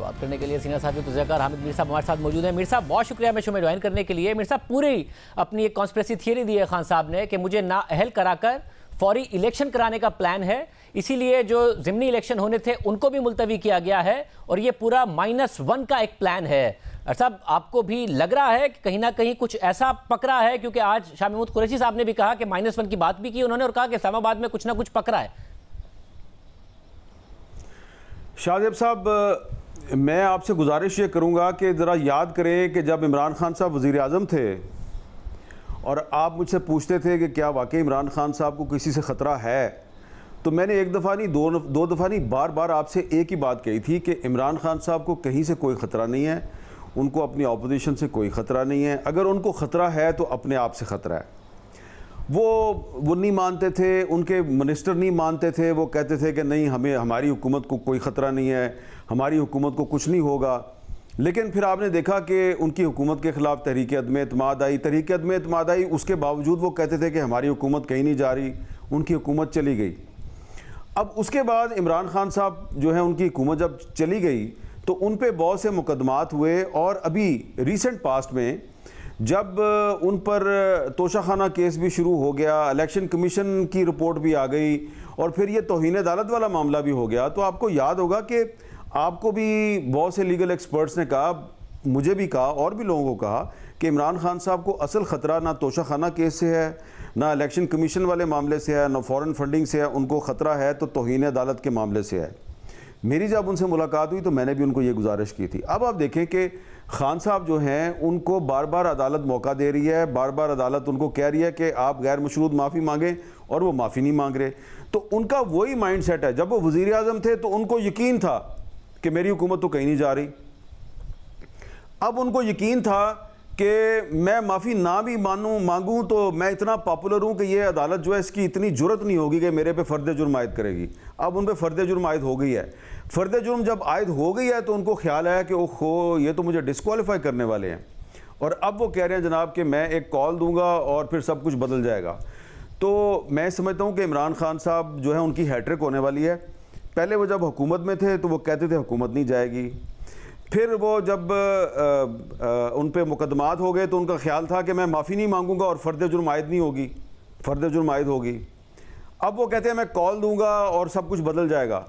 बात करने के लिए सीनियर साथी तजज़ियाकार हामिद मीर साहब हमारे साथ मौजूद हैं। मीर साहब बहुत शुक्रिया मैं शो में ज्वाइन करने के लिए। मीर साहब पूरी अपनी एक कॉन्स्पिरेसी थियरी दी है खान साहब ने कि मुझे ना अहल कराकर फौरी इलेक्शन कराने का प्लान है, इसीलिए जो ज़िमनी इलेक्शन होने थे उनको भी मुलतवी किया गया है और ये पूरा -1 का एक प्लान है। साहब आपको भी लग रहा है कि कहीं ना कहीं कुछ ऐसा पकड़ा है, क्योंकि आज शाह महमूद कुरैशी साहब ने भी कहा कि -1 की बात भी की उन्होंने और कहा कि इस्लामाबाद में कुछ ना कुछ पकड़ा है। शाहजेब साहब, मैं आपसे गुजारिश ये करूँगा कि ज़रा याद करें कि जब इमरान खान साहब वज़ीर आज़म थे और आप मुझसे पूछते थे कि क्या वाकई इमरान खान साहब को किसी से ख़तरा है, तो मैंने एक दफ़ा नहीं दो दफ़ा नहीं बार बार आपसे एक ही बात कही थी कि इमरान खान साहब को कहीं से कोई ख़तरा नहीं है, उनको अपनी अपोजिशन से कोई ख़तरा नहीं है। अगर उनको ख़तरा है तो अपने आप से ख़तरा है। वो नहीं मानते थे, उनके मिनिस्टर नहीं मानते थे, वो कहते थे कि नहीं हमारी हुकूमत को कोई ख़तरा नहीं है, हमारी हुकूमत को कुछ नहीं होगा। लेकिन फिर आपने देखा कि उनकी हुकूमत के ख़िलाफ़ तहरीक अदम एतमाद आई, उसके बावजूद वो कहते थे कि हमारी हुकूमत कहीं नहीं जा रही, उनकी हुकूमत चली गई। अब उसके बाद इमरान खान साहब जो है उनकी हुकूमत जब चली गई तो उन पे बहुत से मुकदमात हुए और अभी रिसेंट पास्ट में जब उन पर तोशाखाना केस भी शुरू हो गया, इलेक्शन कमीशन की रिपोर्ट भी आ गई और फिर ये तौहीन अदालत वाला मामला भी हो गया, तो आपको याद होगा कि आपको भी बहुत से लीगल एक्सपर्ट्स ने कहा, मुझे भी कहा और भी लोगों को कहा कि इमरान खान साहब को असल ख़तरा ना तोशाखाना केस से है, ना इलेक्शन कमीशन वाले मामले से है, ना फ़ॉरेन फंडिंग से है, उनको ख़तरा है तो तौहीन अदालत के मामले से है। मेरी जब उनसे मुलाकात हुई तो मैंने भी उनको ये गुजारिश की थी। अब आप देखें कि खान साहब जो हैं उनको बार बार अदालत मौका दे रही है, बार बार अदालत उनको कह रही है कि आप गैर मशरूत माफ़ी मांगें और वो माफ़ी नहीं मांग रहे। तो उनका वही माइंड सेट है। जब वो वज़ीर आज़म थे तो उनको यकीन था कि मेरी हुकूमत तो कहीं नहीं जा रही। अब उनको यकीन था कि मैं माफ़ी ना भी मांगूँ तो मैं इतना पॉपुलर हूँ कि ये अदालत जो है इसकी इतनी जुर्रत नहीं होगी कि मेरे पे फ़र्द जुर्म आयद करेगी। अब उन पे फ़र्द जुर्म आयद हो गई है। फ़र्द जुर्म जब आयद हो गई है तो उनको ख्याल आया कि ओहो ये तो मुझे डिस्क्वालीफाई करने वाले हैं, और अब वो कह रहे हैं जनाब कि मैं एक कॉल दूंगा और फिर सब कुछ बदल जाएगा। तो मैं समझता हूँ कि इमरान खान साहब जो है उनकी हैट्रिक होने वाली है। पहले वो जब हुकूमत में थे तो वो कहते थे हुकूमत नहीं जाएगी, फिर वो जब उन पे मुकदमात हो गए तो उनका ख्याल था कि मैं माफ़ी नहीं मांगूंगा और फ़र्द जुर्म आयद नहीं होगी, फ़र्द जुर्म आयद होगी। अब वो कहते हैं मैं कॉल दूंगा और सब कुछ बदल जाएगा।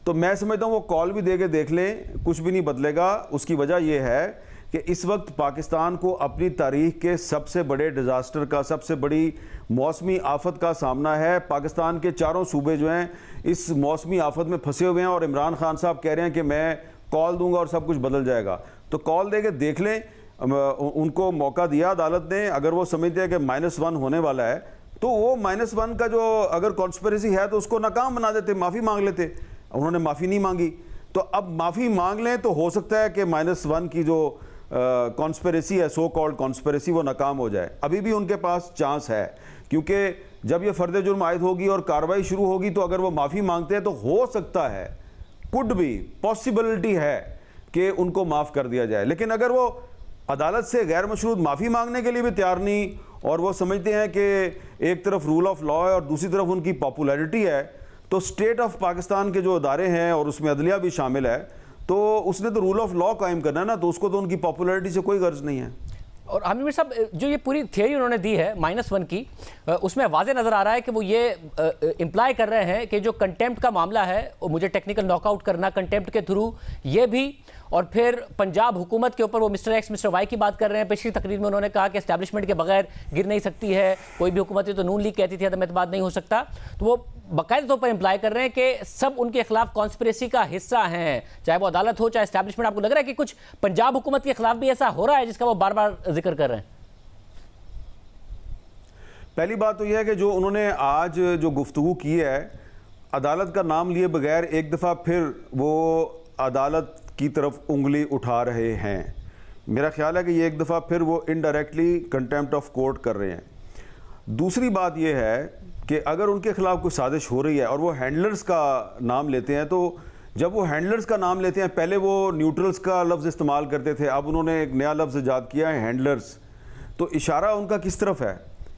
तो मैं समझता हूँ वो कॉल भी दे के देख लें, कुछ भी नहीं बदलेगा। उसकी वजह यह है कि इस वक्त पाकिस्तान को अपनी तारीख के सबसे बड़े डिज़ास्टर का, सबसे बड़ी मौसमी आफत का सामना है। पाकिस्तान के चारों सूबे जो हैं इस मौसमी आफत में फंसे हुए हैं और इमरान खान साहब कह रहे हैं कि मैं कॉल दूंगा और सब कुछ बदल जाएगा। तो कॉल दे के देख लें। उनको मौका दिया अदालत ने, अगर वो समझते हैं कि -1 होने वाला है तो वो -1 का जो अगर कॉन्स्पिरेसी है तो उसको नाकाम बना देते, माफ़ी मांग लेते। उन्होंने माफ़ी नहीं मांगी, तो अब माफ़ी मांग लें तो हो सकता है कि -1 की जो कॉन्स्पिरेसी है, सो कॉल्ड कॉन्स्पिरेसी, वो नाकाम हो जाए। अभी भी उनके पास चांस है, क्योंकि जब ये फ़र्द जुर्म आयद होगी और कार्रवाई शुरू होगी तो अगर वो माफ़ी मांगते हैं तो हो सकता है, कुड भी पॉसिबिलिटी है कि उनको माफ़ कर दिया जाए। लेकिन अगर वो अदालत से गैर मशरूत माफ़ी मांगने के लिए भी तैयार नहीं और वो समझते हैं कि एक तरफ रूल ऑफ लॉ है और दूसरी तरफ उनकी पॉपुलैरिटी है, तो स्टेट ऑफ पाकिस्तान के जो अदारे हैं और उसमें अदलिया भी शामिल है, तो उसने तो रूल ऑफ लॉ कायम करना है ना, तो उसको तो उनकी पॉपुलैरिटी से कोई गर्ज नहीं है। और हामिद मीर साहब जो ये पूरी थियरी उन्होंने दी है -1 की, उसमें वाज़े नज़र आ रहा है कि वो ये इम्प्लाई कर रहे हैं कि जो कंटेम्प्ट का मामला है वो मुझे टेक्निकल नॉकआउट करना कंटेम्प्ट के थ्रू, ये भी, और फिर पंजाब हुकूमत के ऊपर वो मिस्टर एक्स मिस्टर वाई की बात कर रहे हैं। पिछली तकरीर में उन्होंने कहा कि एस्टैब्लिशमेंट के बगैर गिर नहीं सकती है कोई भी हुकूमत, तो नून लीग कहती थी अदम एतमाद नहीं हो सकता। तो वो बाकायदे तौर पर इम्प्लाई कर रहे हैं कि सब उनके खिलाफ कॉन्स्पिरेसी का हिस्सा हैं, चाहे वो अदालत हो चाहे एस्टैब्लिशमेंट। आपको लग रहा है कि कुछ पंजाब हुकूमत के खिलाफ भी ऐसा हो रहा है जिसका वो बार बार जिक्र कर रहे हैं? पहली बात तो यह है कि जो उन्होंने आज जो गुफ्तगू की है, अदालत का नाम लिए बगैर एक दफ़ा फिर वो अदालत की तरफ उंगली उठा रहे हैं। मेरा ख्याल है कि ये एक दफ़ा फिर वो इनडायरेक्टली कंटेम्प्ट ऑफ कोर्ट कर रहे हैं। दूसरी बात यह है कि अगर उनके खिलाफ कोई साजिश हो रही है और वो हैंडलर्स का नाम लेते हैं, तो जब वो हैंडलर्स का नाम लेते हैं, पहले वो न्यूट्रल्स का लफ्ज़ इस्तेमाल करते थे, अब उन्होंने एक नया लफ्ज़ ईजाद किया है हैंडलर्स। तो इशारा उनका किस तरफ है?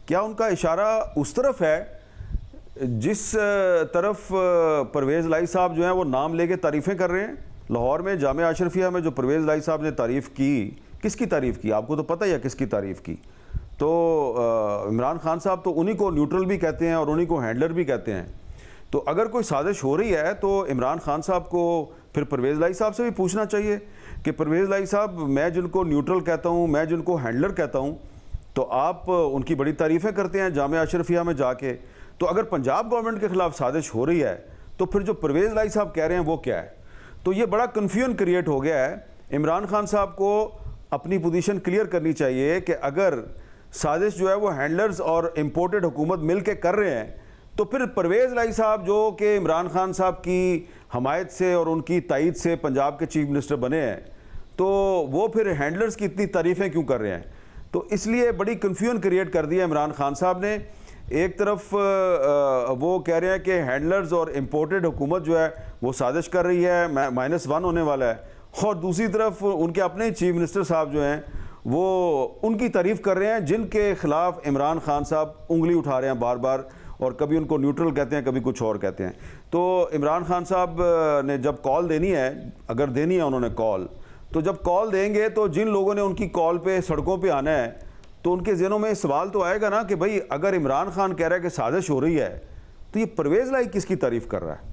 क्या उनका इशारा उस तरफ है जिस तरफ परवेज़ लाई साहब जो हैं वो नाम लेके तारीफ़ें कर रहे हैं? लाहौर में जामिया अशरफिया में जो परवेज़ लाई साहब ने तारीफ़ की, किसकी तारीफ़ की आपको तो पता ही है किसकी तारीफ़ की। तो इमरान खान साहब तो उन्हीं को न्यूट्रल भी कहते हैं और उन्हीं को हैंडलर भी कहते हैं। तो अगर कोई साजिश हो रही है तो इमरान खान साहब को फिर परवेज़ लाई साहब से भी पूछना चाहिए कि परवेज़ लाई साहब, मैं जिनको न्यूट्रल कहता हूँ, मैं जिनको हैंडलर कहता हूँ, तो आप उनकी बड़ी तारीफ़ें करते हैं जामिया अशरफिया में जाके। तो अगर पंजाब गवर्नमेंट के ख़िलाफ़ साजिश हो रही है तो फिर जो परवेज़ लाई साहब कह रहे हैं वो क्या है? तो ये बड़ा कन्फ्यूजन क्रिएट हो गया है। इमरान खान साहब को अपनी पोजीशन क्लियर करनी चाहिए कि अगर साजिश जो है वो हैंडलर्स और इम्पोर्टेड हुकूमत मिल के कर रहे हैं तो फिर परवेज़ लाई साहब जो कि इमरान खान साहब की हमायत से और उनकी तायद से पंजाब के चीफ मिनिस्टर बने हैं, तो वो फिर हैंडलर्स की इतनी तारीफ़ें क्यों कर रहे हैं? तो इसलिए बड़ी कन्फ्यूजन क्रिएट कर दिया इमरान खान साहब ने। एक तरफ वो कह रहे हैं कि हैंडलर्स और इम्पोर्टेड हुकूमत जो है वो साजिश कर रही है, -1 होने वाला है, और दूसरी तरफ उनके अपने चीफ मिनिस्टर साहब जो हैं वो उनकी तारीफ़ कर रहे हैं जिनके ख़िलाफ़ इमरान खान साहब उंगली उठा रहे हैं बार बार, और कभी उनको न्यूट्रल कहते हैं, कभी कुछ और कहते हैं। तो इमरान खान साहब ने जब कॉल देनी है, अगर देनी है उन्होंने कॉल, तो जब कॉल देंगे तो जिन लोगों ने उनकी कॉल पे सड़कों पे आना है तो उनके ज़हनों में सवाल तो आएगा ना कि भाई अगर इमरान खान कह रहा है कि साजिश हो रही है तो ये परवेज़ लाई किसकी तारीफ़ कर रहा है?